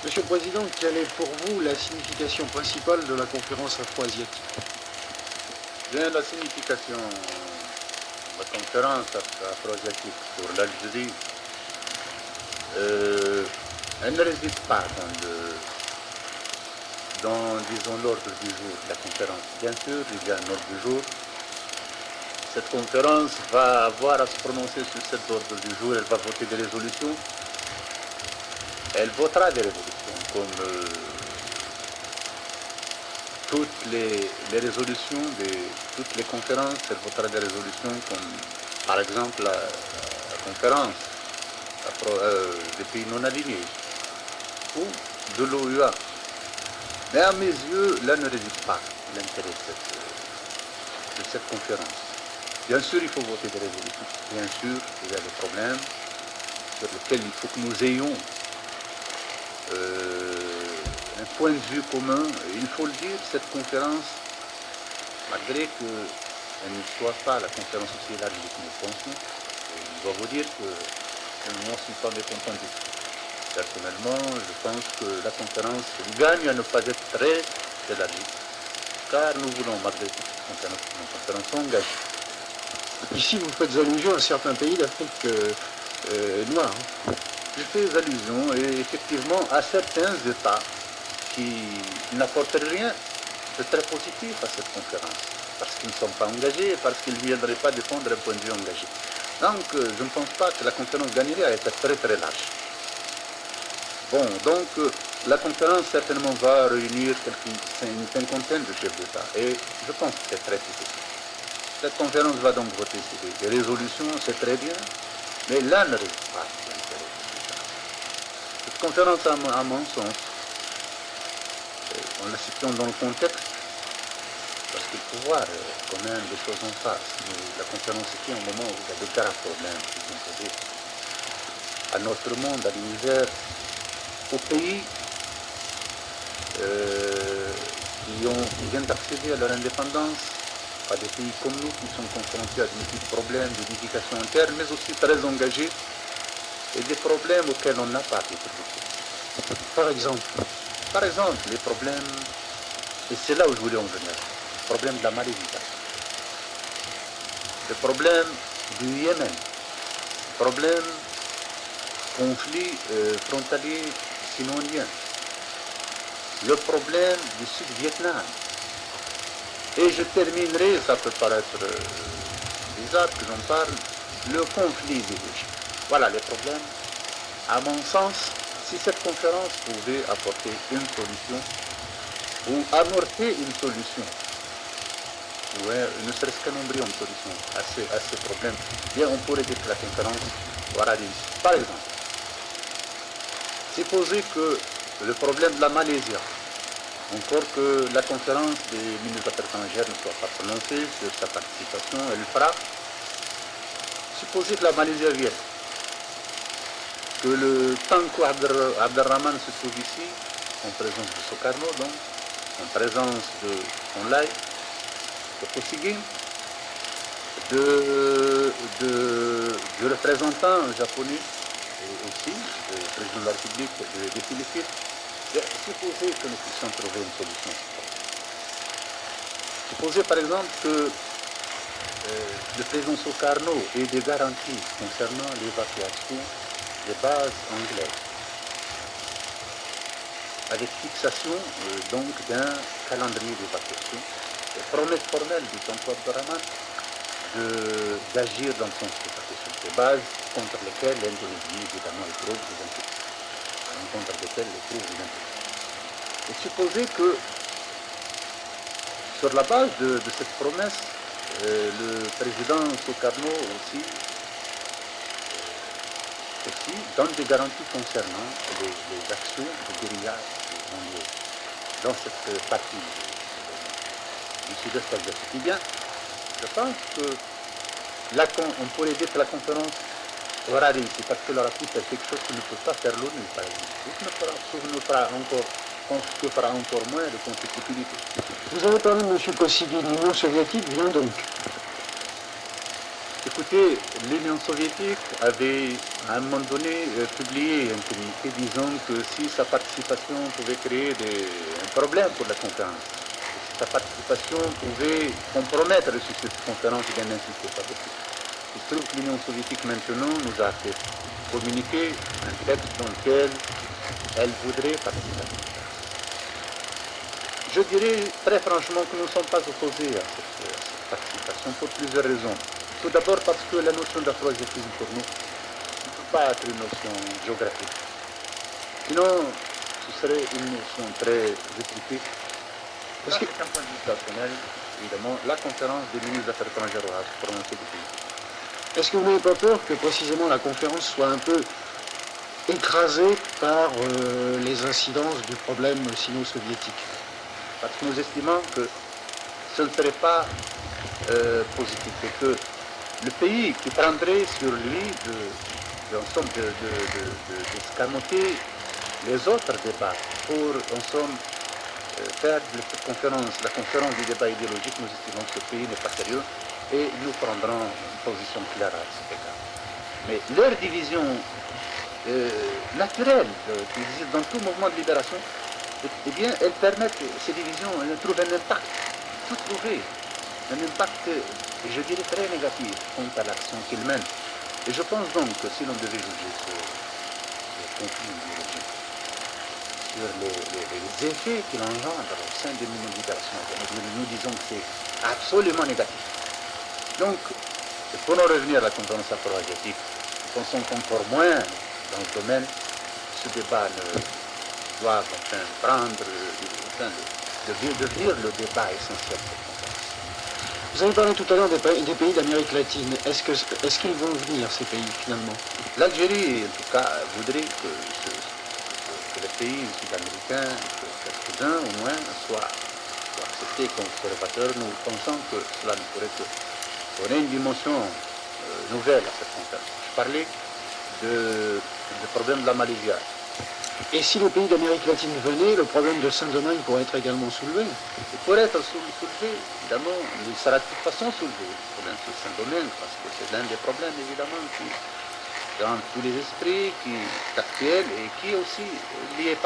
Monsieur le Président, quelle est pour vous la signification principale de la conférence afro-asiatique? Bien, la signification de la conférence afro-asiatique pour l'Algérie, elle ne réside pas disons, l'ordre du jour de la conférence. Bien sûr, il y a un ordre du jour. Cette conférence va avoir à se prononcer sur cet ordre du jour, elle va voter des résolutions. Elle votera des résolutions, comme toutes les résolutions de toutes les conférences, elle votera des résolutions comme, par exemple, la conférence des pays non alignés ou de l'OUA. Mais à mes yeux, là ne réside pas l'intérêt de cette conférence. Bien sûr, il faut voter des résolutions. Bien sûr, il y a des problèmes sur lesquels il faut que nous ayons un point de vue commun. Il faut le dire, cette conférence, malgré qu'elle ne soit pas la conférence aussi large que nous pensons, je dois vous dire que je n'en suis pas mécontent du tout. Personnellement, je pense que la conférence gagne à ne pas être très élargie, car nous voulons, malgré tout, une conférence engagée. Ici, vous faites allusion à certains pays d'Afrique noire. Je fais allusion, et effectivement, à certains États qui n'apportent rien de très positif à cette conférence, parce qu'ils ne sont pas engagés, parce qu'ils ne viendraient pas défendre un point de vue engagé. Donc, je ne pense pas que la conférence gagnerait à être très très large. Bon, donc, la conférence certainement va réunir une cinquantaine de chefs d'État, et je pense que c'est très suffisant. Cette conférence va donc voter des résolutions, c'est très bien, mais là ne reste pas l'intérêt. Cette conférence, à mon sens, en la situant dans le contexte, parce qu'il faut voir quand même les choses en face. La conférence ici, au moment où il y a de graves problèmes qui sont posés à notre monde, à l'univers, aux pays qui viennent d'accéder à leur indépendance, à des pays comme nous qui sont confrontés à de multiples problèmes d'unification interne, mais aussi très engagés, et des problèmes auxquels on n'a pas été préparé. Par exemple, les problèmes, et c'est là où je voulais en venir, le problème de la Malaisie, le problème du Yémen, le problème conflit frontalier sino-indien, le problème du Sud-Vietnam. Et je terminerai, ça peut paraître bizarre que j'en parle, le conflit idéologique. Voilà les problèmes. À mon sens, si cette conférence pouvait apporter une solution, ou amorcer une solution, ou ne serait-ce qu'un embryon de solution à ces problèmes, bien on pourrait dire que la conférence aura réussi. Par exemple, supposez que le problème de la Malaisie, encore que la conférence des ministres des Affaires étrangères ne soit pas prononcée sur sa participation, elle le fera. Supposez que la Malaisie vienne, que le Tanko Abderrahman se trouve ici, en présence de Sukarno, donc, en présence de Onlai, de Kosygin, du représentant japonais, et aussi du président de la République des Philippines. Supposez que nous puissions trouver une solution. Supposez par exemple que le président Sukarno ait des garanties concernant l'évacuation des bases anglaises, avec fixation donc d'un calendrier d'évacuation, et promesse formelle du Tanko Abderrahman d'agir dans le sens d'évacuation des bases contre lesquelles l'Indonésie évidemment éprouve des inquiétudes. Contre lesquelles éprouve des inquiétudes. Et supposez que sur la base de cette promesse, le président Sukarno aussi donne des garanties concernant les actions de guérilla dans cette partie du sud-est asiatique. Eh bien, je pense que on pourrait dire que la conférence aura réussi parce qu'elle aura pu faire quelque chose que ne peut pas faire l'ONU, par exemple. Que fera encore moins de compétitivité. Vous avez parlé de M. Kosygin, l'Union soviétique vient donc. Écoutez, l'Union soviétique avait à un moment donné publié un communiqué disant que si sa participation pouvait créer un problème pour la conférence, si sa participation pouvait compromettre le succès de cette conférence, il n'insistait pas dessus. Il se trouve que l'Union soviétique maintenant nous a fait communiquer un texte dans lequel elle voudrait participer. Je dirais très franchement que nous ne sommes pas opposés à cette participation pour plusieurs raisons. Tout d'abord parce que la notion d'afro-asiatisme pour nous ne peut pas être une notion géographique. Sinon, ce serait une notion très étriquée. Parce qu'un point de vue personnel, évidemment, la conférence des ministres des Affaires étrangères aura prononcé des pays. Est-ce que vous n'avez pas peur que précisément la conférence soit un peu écrasée par les incidences du problème sino-soviétique? Parce que nous estimons que ce ne serait pas positif et que le pays qui prendrait sur lui d'escamoter les autres débats pour, en somme, faire la conférence du débat idéologique, nous estimons que ce pays n'est pas sérieux et nous prendrons une position claire à cet égard. Mais leur division naturelle, qui existe dans tout mouvement de libération, eh bien, elles permettent, ces divisions, elles trouvent un impact tout trouvé, un impact, je dirais, très négatif quant à l'action qu'ils mènent. Et je pense donc que si l'on devait juger ce conflit idéologique sur les effets qu'il engendre au sein des mouvements de libération, nous disons que c'est absolument négatif. Donc, pour en revenir à la conférence afro-asiatique, nous pensons qu'encore moins dans le domaine, ce débat ne doit prendre, devenir le débat essentiel de cette conférence. Vous avez parlé tout à l'heure des pays d'Amérique latine. Est-ce qu'ils vont venir, ces pays, finalement? L'Algérie, en tout cas, voudrait que les pays sud-américains, que quelques-uns au moins, soient acceptés comme observateurs. Nous pensons que cela ne pourrait que donner une dimension nouvelle à cette conférence. Je parlais du problème de la Malaisie. Et si les pays d'Amérique latine venaient, le problème de Saint-Domingue pourrait être également soulevé? Il pourrait être soulevé, évidemment, il sera de toute façon soulevé, le problème de Saint-Domingue, parce que c'est l'un des problèmes, évidemment, qui dans tous les esprits, qui est actuel et qui est aussi lié